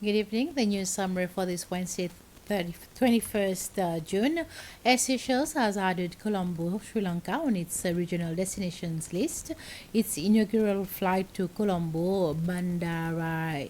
Good evening. The news summary for this Wednesday, 21st June. Air Seychelles has added Colombo, Sri Lanka on its regional destinations list. Its inaugural flight to Colombo Bandara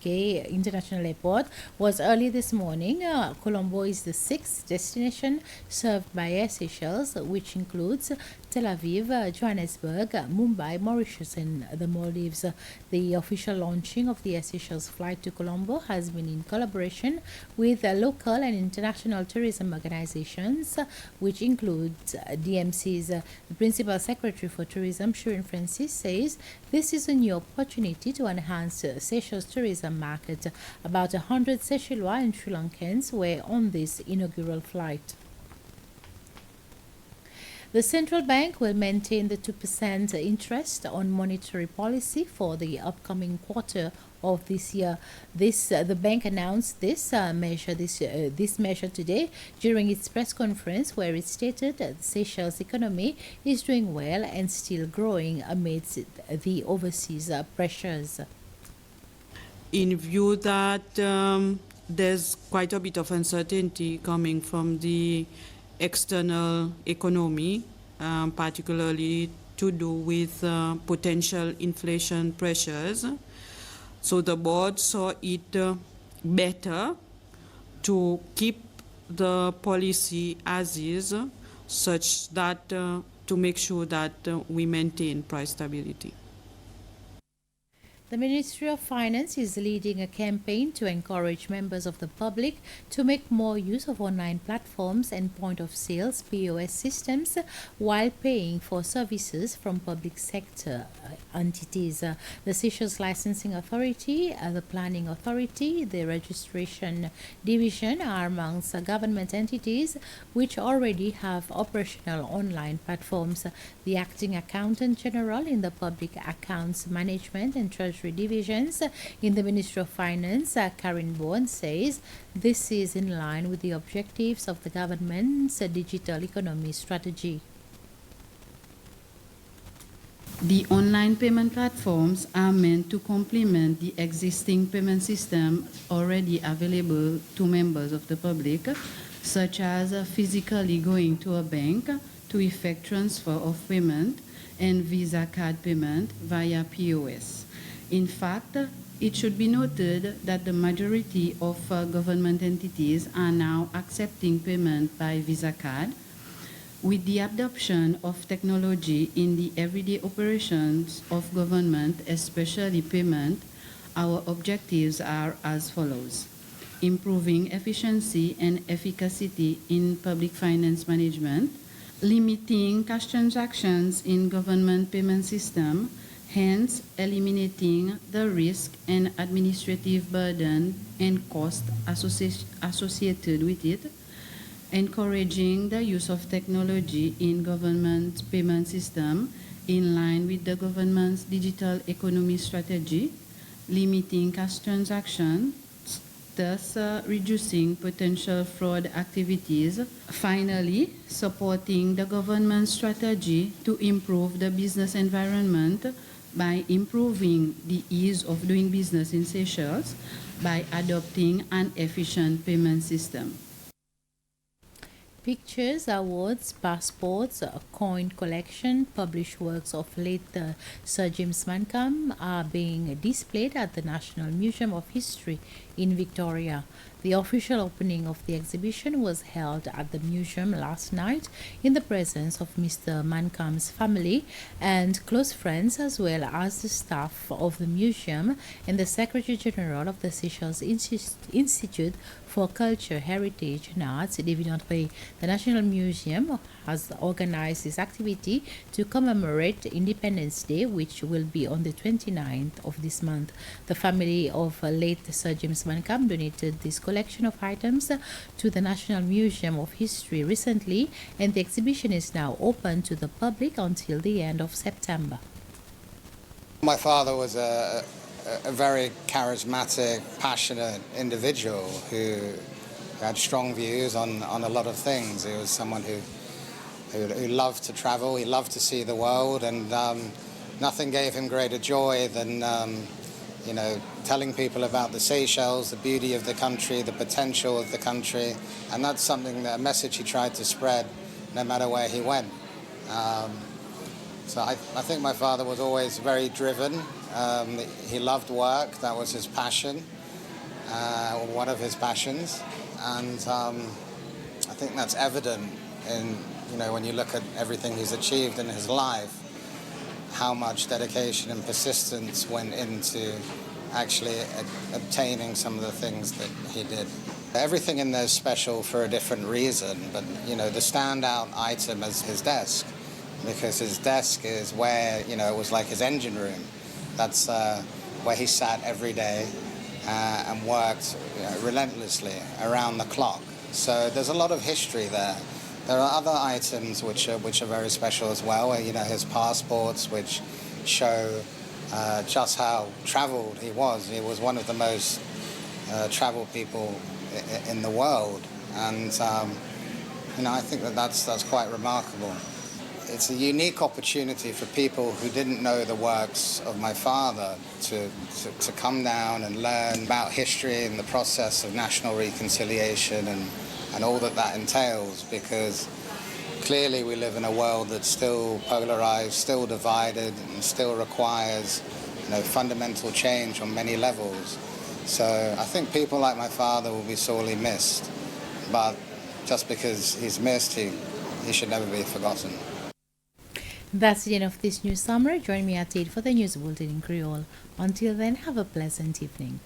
International Airport was early this morning. Colombo is the sixth destination served by Air Seychelles, which includes Tel Aviv, Johannesburg, Mumbai, Mauritius, and the Maldives. The official launching of the Air Seychelles flight to Colombo has been in collaboration with local and international tourism organizations, which includes DMC's. The Principal Secretary for Tourism, Shirin Francis, says this is a new opportunity to enhance Seychelles tourism market. About 100 Seychellois and Sri Lankans were on this inaugural flight. The central bank will maintain the 2% interest on monetary policy for the upcoming quarter of this year. The bank announced this measure today during its press conference, where it stated that the Seychelles economy is doing well and still growing amidst the overseas pressures. In view that there's quite a bit of uncertainty coming from the external economy, particularly to do with potential inflation pressures. So the board saw it better to keep the policy as is, such that to make sure that we maintain price stability. The Ministry of Finance is leading a campaign to encourage members of the public to make more use of online platforms and point-of-sales POS systems while paying for services from public sector entities. The Seychelles Licensing Authority, the Planning Authority, the Registration Division are amongst government entities which already have operational online platforms. The Acting Accountant General in the Public Accounts Management and Treasury Divisions in the Ministry of Finance, Karen Bourne, says this is in line with the objectives of the government's digital economy strategy. The online payment platforms are meant to complement the existing payment system already available to members of the public, such as physically going to a bank to effect transfer of payment and Visa card payment via POS. In fact, it should be noted that the majority of government entities are now accepting payment by Visa card. With the adoption of technology in the everyday operations of government, especially payment, our objectives are as follows: improving efficiency and efficacy in public finance management, limiting cash transactions in government payment system, hence eliminating the risk and administrative burden and cost associated with it, encouraging the use of technology in government payment system in line with the government's digital economy strategy, limiting cash transactions, thus reducing potential fraud activities. Finally, supporting the government's strategy to improve the business environment by improving the ease of doing business in Seychelles by adopting an efficient payment system. Pictures, awards, passports, coin collection, published works of late Sir James Mancham are being displayed at the National Museum of History in Victoria. The official opening of the exhibition was held at the museum last night in the presence of Mr. Mancham's family and close friends, as well as the staff of the museum and the Secretary General of the Seychelles Institute for Culture, Heritage and Arts, David Andre. The National Museum has organized this activity to commemorate Independence Day, which will be on the 29th of this month. The family of late Sir James Mancham donated this collection of items to the National Museum of History recently, and the exhibition is now open to the public until the end of September. My father was a very charismatic, passionate individual who had strong views on a lot of things. He was someone who loved to travel, he loved to see the world, and nothing gave him greater joy than you know, telling people about the Seychelles, the beauty of the country, the potential of the country, and that's something, that a message he tried to spread no matter where he went. So I think my father was always very driven. He loved work, that was his passion, one of his passions, and I think that's evident in, you know, when you look at everything he's achieved in his life, how much dedication and persistence went into actually obtaining some of the things that he did. Everything in there is special for a different reason, but, you know, the standout item is his desk, because his desk is where, you know, it was like his engine room. That's where he sat every day and worked, you know, relentlessly around the clock. So there's a lot of history there. There are other items which are very special as well. You know, his passports, which show just how traveled he was. He was one of the most traveled people in the world, and you know, I think that's quite remarkable. It's a unique opportunity for people who didn't know the works of my father to come down and learn about history and the process of national reconciliation and all that entails, because clearly we live in a world that's still polarized, still divided, and still requires, you know, fundamental change on many levels. So I think people like my father will be sorely missed, but just because he's missed, he should never be forgotten. That's the end of this news summary. Join me at 8 for the news bulletin in Creole. Until then, have a pleasant evening.